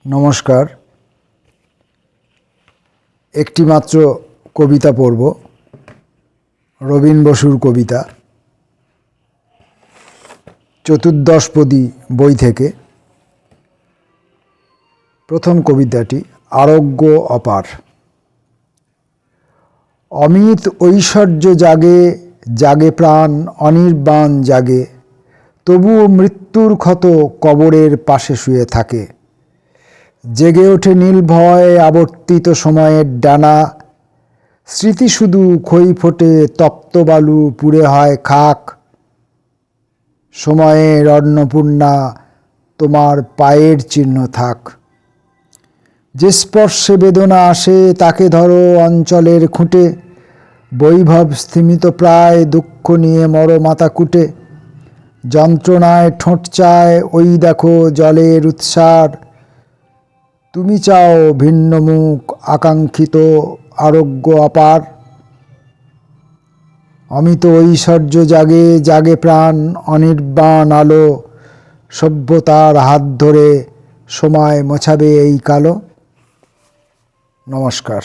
নমস্কার। একটি মাত্র কবিতা পড়ব, রবীন বসুর কবিতা চতুর্দশপদী বই থেকে। প্রথম কবিতাটি আরোগ্য অপার। অমিত ঐশ্বর্য জাগে জাগে প্রাণ অনির্বাণ জাগে, তবুও মৃত্যুর ক্ষত কবরের পাশে শুয়ে থাকে। জেগে ওঠে নীলভয় আবর্তিত সময়ের ডানা, স্মৃতি শুধু খই ফোটে তপ্ত বালু পুড়ে হয় খাক। সময়ের অন্নপূর্ণা তোমার পায়ের চিহ্ন থাক। যে স্পর্শে বেদনা আসে তাকে ধরো অঞ্চলের খুঁটে, বৈভব স্থিমিত প্রায় দুঃখ নিয়ে মরো মাথা কুটে। যন্ত্রণায় ঠোঁট চায় ওই দেখো জলের উৎসার, তুমি চাও ভিন্ন মুখ আকাঙ্ক্ষিত আরোগ্য অপার। অমিত ঐশ্বর্য জাগে জাগে প্রাণ অনির্বাণ আলো, সভ্যতার হাত ধরে সময় মোছাবে এই কালো। নমস্কার।